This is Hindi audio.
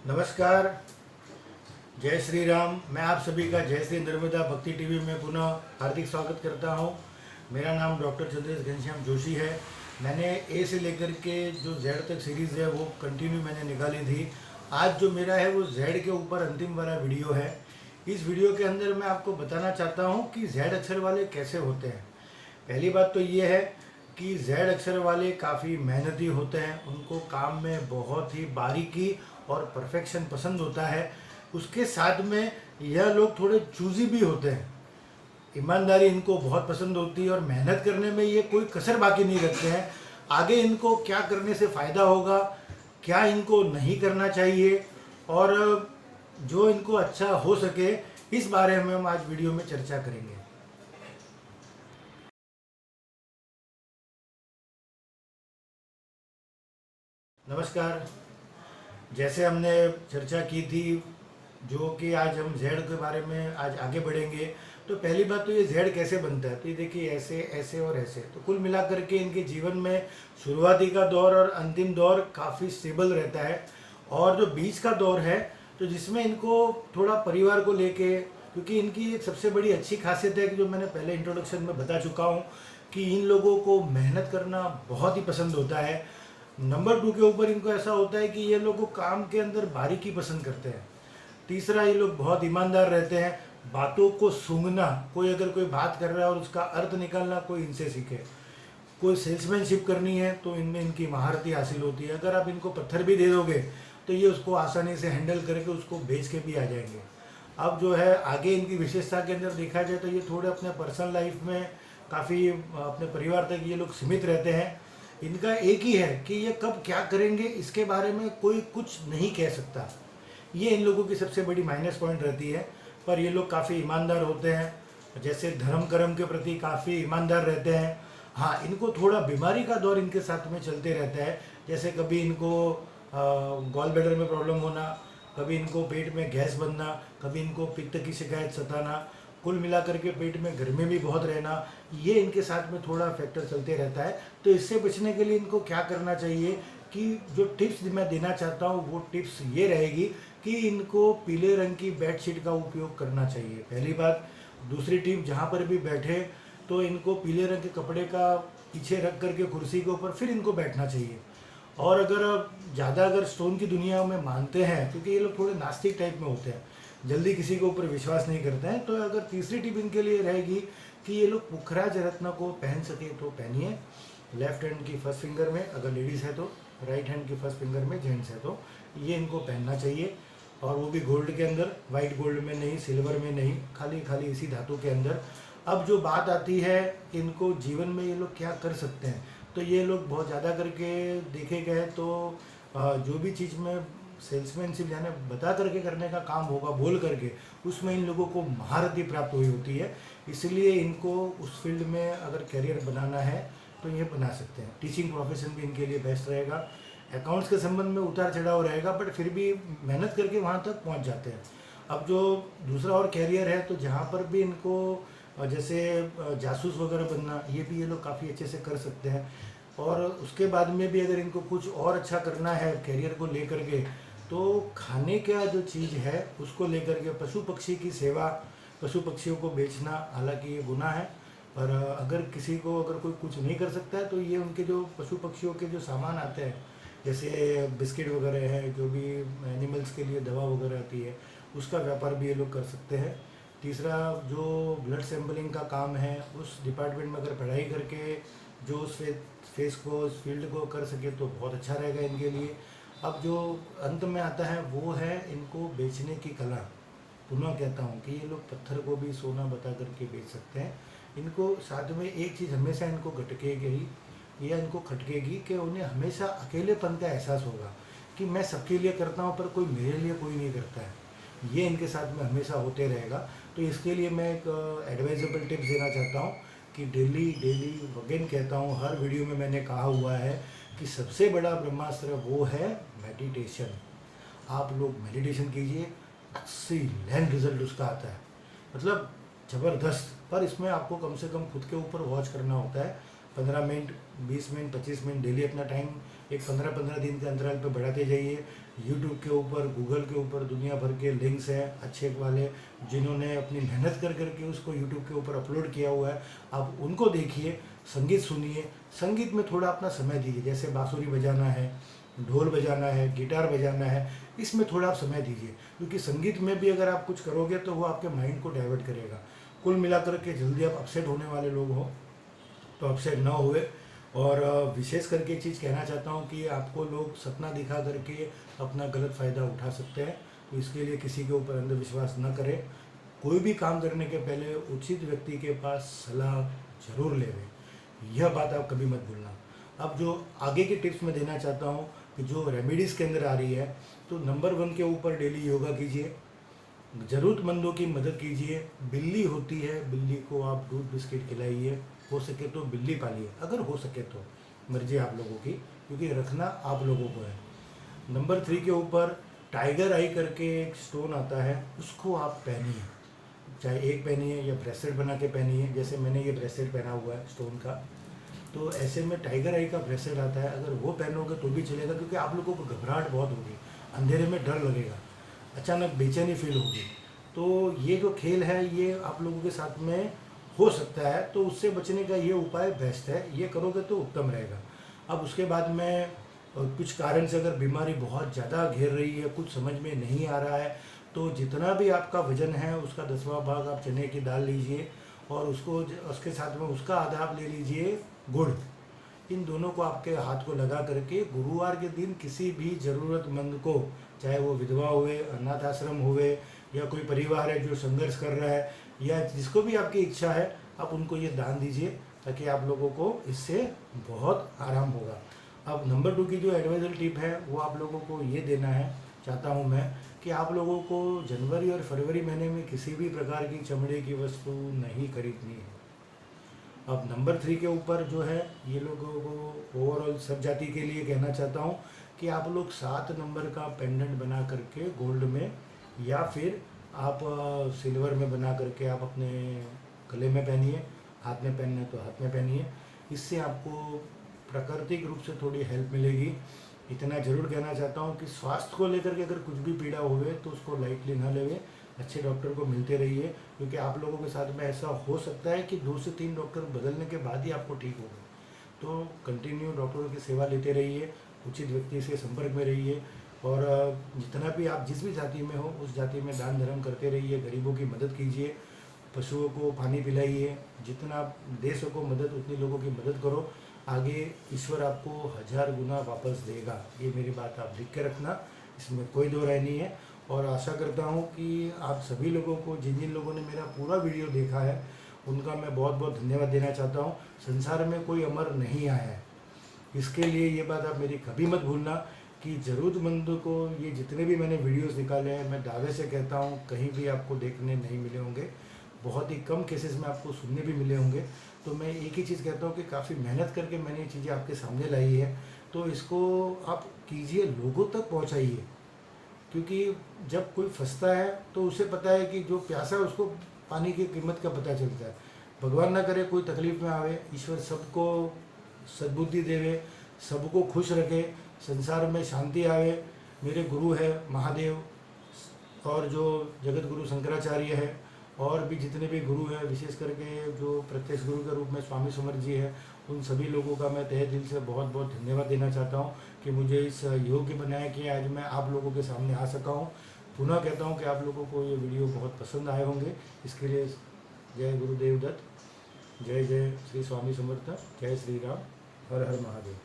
नमस्कार, जय श्री राम। मैं आप सभी का जय श्री नर्मदा भक्ति टीवी में पुनः हार्दिक स्वागत करता हूं। मेरा नाम डॉक्टर चंद्रेश घनश्याम जोशी है। मैंने ए से लेकर के जो जेड तक सीरीज़ है वो कंटिन्यू मैंने निकाली थी। आज जो मेरा है वो जेड के ऊपर अंतिम वाला वीडियो है। इस वीडियो के अंदर मैं आपको बताना चाहता हूँ कि जेड अक्षर वाले कैसे होते हैं। पहली बात तो ये है कि जेड अक्षर वाले काफ़ी मेहनती होते हैं, उनको काम में बहुत ही बारीकी और परफेक्शन पसंद होता है। उसके साथ में यह लोग थोड़े चूजी भी होते हैं। ईमानदारी इनको बहुत पसंद होती है और मेहनत करने में ये कोई कसर बाकी नहीं रखते हैं। आगे इनको क्या करने से फ़ायदा होगा, क्या इनको नहीं करना चाहिए और जो इनको अच्छा हो सके, इस बारे में हम आज वीडियो में चर्चा करेंगे। नमस्कार। जैसे हमने चर्चा की थी जो कि आज हम जेड के बारे में आज आगे बढ़ेंगे। तो पहली बात तो ये जेड कैसे बनता है, तो ये देखिए ऐसे ऐसे और ऐसे। तो कुल मिलाकर के इनके जीवन में शुरुआती का दौर और अंतिम दौर काफ़ी स्टेबल रहता है। और जो बीच का दौर है तो जिसमें इनको थोड़ा परिवार को लेके, क्योंकि इनकी एक सबसे बड़ी अच्छी खासियत है कि जो मैंने पहले इंट्रोडक्शन में बता चुका हूँ कि इन लोगों को मेहनत करना बहुत ही पसंद होता है। नंबर 2 के ऊपर इनको ऐसा होता है कि ये लोग काम के अंदर बारीकी पसंद करते हैं। तीसरा, ये लोग बहुत ईमानदार रहते हैं। बातों को सूंघना, कोई अगर कोई बात कर रहा है और उसका अर्थ निकालना कोई इनसे सीखे। कोई सेल्समैनशिप करनी है तो इनमें इनकी महारती हासिल होती है। अगर आप इनको पत्थर भी दे दोगे तो ये उसको आसानी से हैंडल करके उसको बेच के भी आ जाएंगे। अब जो है आगे इनकी विशेषता के अंदर देखा जाए तो ये थोड़े अपने पर्सनल लाइफ में काफ़ी अपने परिवार तक ये लोग सीमित रहते हैं। इनका एक ही है कि ये कब क्या करेंगे इसके बारे में कोई कुछ नहीं कह सकता। ये इन लोगों की सबसे बड़ी माइनस पॉइंट रहती है। पर ये लोग काफ़ी ईमानदार होते हैं, जैसे धर्म कर्म के प्रति काफ़ी ईमानदार रहते हैं। हाँ, इनको थोड़ा बीमारी का दौर इनके साथ में चलते रहता है। जैसे कभी इनको गॉल ब्लैडर में प्रॉब्लम होना, कभी इनको पेट में गैस बनना, कभी इनको पित्त की शिकायत सताना, कुल मिलाकर के पेट में गर्मी भी बहुत रहना, ये इनके साथ में थोड़ा फैक्टर चलते रहता है। तो इससे बचने के लिए इनको क्या करना चाहिए कि जो टिप्स मैं देना चाहता हूँ वो टिप्स ये रहेगी कि इनको पीले रंग की बेडशीट का उपयोग करना चाहिए, पहली बात। दूसरी टिप, जहाँ पर भी बैठे तो इनको पीले रंग के कपड़े का पीछे रख करके कुर्सी के ऊपर फिर इनको बैठना चाहिए। और अगर स्टोन की दुनिया में मानते हैं, क्योंकि ये लोग थोड़े नास्तिक टाइप में होते हैं, जल्दी किसी के ऊपर विश्वास नहीं करते हैं, तो अगर तीसरी टिप इनके लिए रहेगी कि ये लोग पुखराज रत्न को पहन सके तो पहनिए। लेफ्ट हैंड की फर्स्ट फिंगर में अगर लेडीज़ है तो, राइट हैंड की फर्स्ट फिंगर में जेंट्स है तो, ये इनको पहनना चाहिए। और वो भी गोल्ड के अंदर, वाइट गोल्ड में नहीं, सिल्वर में नहीं, खाली खाली इसी धातु के अंदर। अब जो बात आती है इनको जीवन में ये लोग क्या कर सकते हैं, तो ये लोग बहुत ज़्यादा करके देखे गए तो जो भी चीज़ में सेल्समैनशिप यानी बता करके करने का काम होगा, बोल करके, उसमें इन लोगों को महारती प्राप्त हुई होती है। इसलिए इनको उस फील्ड में अगर करियर बनाना है तो ये बना सकते हैं। टीचिंग प्रोफेशन भी इनके लिए बेस्ट रहेगा। अकाउंट्स के संबंध में उतार चढ़ाव रहेगा, बट फिर भी मेहनत करके वहाँ तक पहुँच जाते हैं। अब जो दूसरा और कैरियर है तो जहाँ पर भी इनको जैसे जासूस वगैरह बनना, ये भी ये लोग काफ़ी अच्छे से कर सकते हैं। और उसके बाद में भी अगर इनको कुछ और अच्छा करना है कैरियर को लेकर के, तो खाने का जो चीज़ है उसको लेकर के पशु पक्षी की सेवा, पशु पक्षियों को बेचना, हालांकि ये गुनाह है, पर अगर किसी को अगर कोई कुछ नहीं कर सकता है तो ये उनके जो पशु पक्षियों के जो सामान आते हैं, जैसे बिस्किट वगैरह है, जो भी एनिमल्स के लिए दवा वगैरह आती है, उसका व्यापार भी ये लोग कर सकते हैं। तीसरा, जो ब्लड सैंपलिंग का काम है, उस डिपार्टमेंट में अगर पढ़ाई करके जो उस फेस को, उस फील्ड को कर सके तो बहुत अच्छा रहेगा इनके लिए। अब जो अंत में आता है वो है इनको बेचने की कला। पुनः कहता हूँ कि ये लोग पत्थर को भी सोना बता करके बेच सकते हैं। इनको साथ में एक चीज़ हमेशा इनको खटकेगी या इनको खटकेगी कि उन्हें हमेशा अकेलेपन का एहसास होगा कि मैं सबके लिए करता हूँ पर कोई मेरे लिए कोई नहीं करता है। ये इनके साथ में हमेशा होते रहेगा। तो इसके लिए मैं एक एडवाइजेबल टिप्स देना चाहता हूँ कि डेली अगेन कहता हूँ, हर वीडियो में मैंने कहा हुआ है कि सबसे बड़ा ब्रह्मास्त्र वो है मेडिटेशन। आप लोग मेडिटेशन कीजिए, एक्सीलेंट रिजल्ट उसका आता है, मतलब ज़बरदस्त। पर इसमें आपको कम से कम खुद के ऊपर वॉच करना होता है। 15 मिनट, 20 मिनट, 25 मिनट डेली अपना टाइम एक 15-15 दिन के अंतराल पे बढ़ाते जाइए। यूट्यूब के ऊपर, गूगल के ऊपर दुनिया भर के लिंक्स हैं अच्छे वाले, जिन्होंने अपनी मेहनत कर करके उसको यूट्यूब के ऊपर अपलोड किया हुआ है। आप उनको देखिए, संगीत सुनिए, संगीत में थोड़ा अपना समय दीजिए। जैसे बांसुरी बजाना है, ढोल बजाना है, गिटार बजाना है, इसमें थोड़ा आप समय दीजिए, क्योंकि संगीत में भी अगर आप कुछ करोगे तो वो आपके माइंड को डाइवर्ट करेगा। कुल मिलाकर के जल्दी आप अपसेट होने वाले लोग हो तो अपसेट ना हुए। और विशेष करके चीज़ कहना चाहता हूँ कि आपको लोग सपना दिखा करके अपना गलत फ़ायदा उठा सकते हैं, तो इसके लिए किसी के ऊपर अंधविश्वास न करें। कोई भी काम करने के पहले उचित व्यक्ति के पास सलाह जरूर लें, यह बात आप कभी मत भूलना। अब जो आगे की टिप्स मैं देना चाहता हूँ कि जो रेमेडीज़ के अंदर आ रही है, तो नंबर 1 के ऊपर डेली योगा कीजिए, ज़रूरतमंदों की मदद कीजिए। बिल्ली होती है, बिल्ली को आप दूध बिस्किट खिलाइए, हो सके तो बिल्ली पालिए, अगर हो सके तो, मर्जी आप लोगों की, क्योंकि रखना आप लोगों को है। नंबर 3 के ऊपर टाइगर आई करके एक स्टोन आता है, उसको आप पहनिए, चाहे एक पहनिए या ब्रेसलेट बना के पहनिए। जैसे मैंने ये ब्रेसलेट पहना हुआ है स्टोन का, तो ऐसे में टाइगर आई का ब्रेसलेट आता है, अगर वो पहनोगे तो भी चलेगा, क्योंकि आप लोगों को घबराहट बहुत होगी, अंधेरे में डर लगेगा, अचानक बेचैनी फील होगी। तो ये जो खेल है ये आप लोगों के साथ में हो सकता है, तो उससे बचने का ये उपाय बेस्ट है, ये करोगे तो उत्तम रहेगा। अब उसके बाद में कुछ कारण से अगर बीमारी बहुत ज़्यादा घेर रही है, कुछ समझ में नहीं आ रहा है, तो जितना भी आपका वजन है उसका 10वां भाग आप चने की दाल लीजिए, और उसके साथ में उसका आधा आप ले लीजिए गुड़। इन दोनों को आपके हाथ को लगा करके गुरुवार के दिन किसी भी ज़रूरतमंद को, चाहे वो विधवा हुए, अनाथ आश्रम हुए, या कोई परिवार है जो संघर्ष कर रहा है, या जिसको भी आपकी इच्छा है, आप उनको ये दान दीजिए, ताकि आप लोगों को इससे बहुत आराम होगा। अब नंबर 2 की जो एडवाइजर टिप है वो आप लोगों को ये देना है चाहता हूँ मैं, कि आप लोगों को जनवरी और फरवरी महीने में किसी भी प्रकार की चमड़े की वस्तु नहीं खरीदनी है। अब नंबर 3 के ऊपर जो है, ये लोगों को ओवरऑल सब जाति के लिए कहना चाहता हूँ कि आप लोग 7 नंबर का पेंडेंट बना करके गोल्ड में, या फिर आप सिल्वर में बना करके आप अपने गले में पहनिए, हाथ में पहनना है तो हाथ में पहनिए। इससे आपको प्राकृतिक रूप से थोड़ी हेल्प मिलेगी। इतना जरूर कहना चाहता हूँ कि स्वास्थ्य को लेकर के अगर कुछ भी पीड़ा हुए तो उसको लाइटली ना लेवे, अच्छे डॉक्टर को मिलते रहिए, क्योंकि आप लोगों के साथ में ऐसा हो सकता है कि 2 से 3 डॉक्टर बदलने के बाद ही आपको ठीक होगा। तो कंटिन्यू डॉक्टरों की सेवा लेते रहिए, उचित व्यक्ति से संपर्क में रहिए, और जितना भी आप जिस भी जाति में हो उस जाति में दान धर्म करते रहिए, गरीबों की मदद कीजिए, पशुओं को पानी पिलाइए, जितना आप दे सको मदद उतनी लोगों की मदद करो, आगे ईश्वर आपको 1000 गुना वापस देगा। ये मेरी बात आप लिख के रखना, इसमें कोई दो राय नहीं है। और आशा करता हूँ कि आप सभी लोगों को, जिन जिन लोगों ने मेरा पूरा वीडियो देखा है, उनका मैं बहुत बहुत धन्यवाद देना चाहता हूँ। संसार में कोई अमर नहीं आया है, इसके लिए ये बात आप मेरी कभी मत भूलना कि ज़रूरतमंदों को ये जितने भी मैंने वीडियोस निकाले हैं, मैं दावे से कहता हूँ कहीं भी आपको देखने नहीं मिले होंगे, बहुत ही कम केसेस में आपको सुनने भी मिले होंगे। तो मैं एक ही चीज़ कहता हूँ कि काफ़ी मेहनत करके मैंने ये चीज़ें आपके सामने लाई है, तो इसको आप कीजिए, लोगों तक पहुँचाइए, क्योंकि जब कोई फंसता है तो उसे पता है कि जो प्यासा है उसको पानी की कीमत का पता चलता है। भगवान ना करे कोई तकलीफ में आवे, ईश्वर सबको सद्बुद्धि देवे, सबको खुश रखे, संसार में शांति आवे। मेरे गुरु है महादेव, और जो जगत गुरु शंकराचार्य है, और भी जितने भी गुरु हैं, विशेष करके जो प्रत्यक्ष गुरु के रूप में स्वामी समर्थ जी है, उन सभी लोगों का मैं तहे दिल से बहुत बहुत धन्यवाद देना चाहता हूँ कि मुझे इस योग्य बनाया कि आज मैं आप लोगों के सामने आ सका हूँ। पुनः कहता हूँ कि आप लोगों को ये वीडियो बहुत पसंद आए होंगे, इसके लिए जय गुरुदेव दत्त, जय जय श्री स्वामी समर्थ, जय श्री राम, हर हर महादेव।